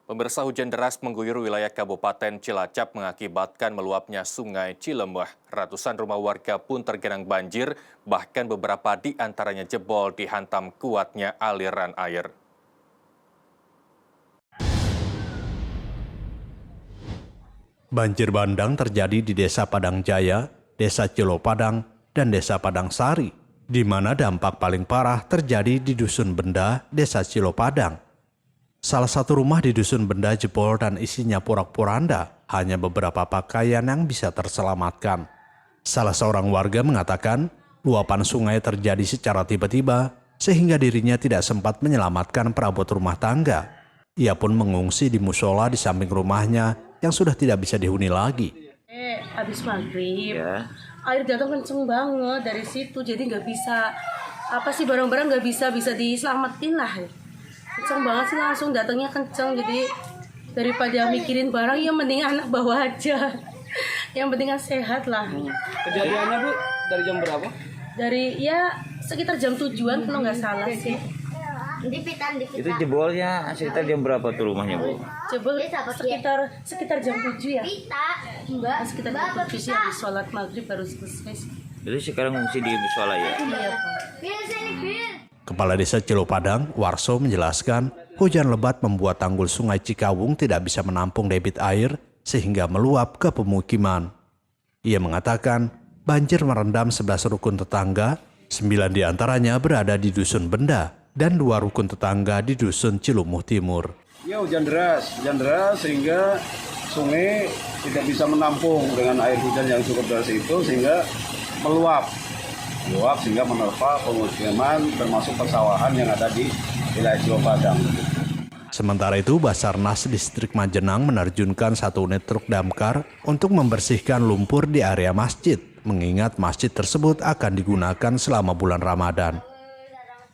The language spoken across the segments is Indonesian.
Pemirsa, hujan deras mengguyur wilayah Kabupaten Cilacap mengakibatkan meluapnya Sungai Cilembah. Ratusan rumah warga pun tergenang banjir, bahkan beberapa di antaranya jebol dihantam kuatnya aliran air. Banjir bandang terjadi di Desa Padang Jaya, Desa Cilopadang, dan Desa Padang Sari, di mana dampak paling parah terjadi di Dusun Benda, Desa Cilopadang. Salah satu rumah di Dusun Benda jebol dan isinya porak-poranda, hanya beberapa pakaian yang bisa terselamatkan. Salah seorang warga mengatakan, luapan sungai terjadi secara tiba-tiba, sehingga dirinya tidak sempat menyelamatkan perabot rumah tangga. Ia pun mengungsi di musola di samping rumahnya yang sudah tidak bisa dihuni lagi. Habis maghrib, air datang kenceng banget dari situ, jadi nggak bisa, barang-barang nggak bisa diselamatin lah. Kenceng banget sih, langsung datangnya kenceng, jadi daripada mikirin barang ya mending anak bawa aja, yang penting kan sehat lah. Kejadiannya Bu dari jam berapa? Dari sekitar jam 7-an kalau nggak salah sih. Itu jebolnya sekitar jam berapa tuh rumahnya Bu? Jebol sekitar jam 7 ya. Sekitar jam 7 sih, habis sholat maghrib baru selesai. Jadi sekarang ngungsi di musola ya? Iya Pak. Kepala Desa Cilopadang, Warso, menjelaskan hujan lebat membuat tanggul Sungai Cikawung tidak bisa menampung debit air sehingga meluap ke pemukiman. Ia mengatakan banjir merendam 11 rukun tetangga, 9 diantaranya berada di Dusun Benda dan 2 rukun tetangga di Dusun Cilumuh Timur. Ya, hujan deras sehingga sungai tidak bisa menampung dengan air hujan yang cukup deras itu sehingga meluap sehingga menerpa pemukiman termasuk persawahan yang ada di wilayah Cilopadang. Sementara itu, Basarnas Distrik Majenang menerjunkan 1 unit truk damkar untuk membersihkan lumpur di area masjid, mengingat masjid tersebut akan digunakan selama bulan Ramadan.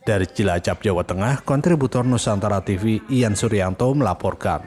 Dari Cilacap, Jawa Tengah, kontributor Nusantara TV Ian Suryanto melaporkan.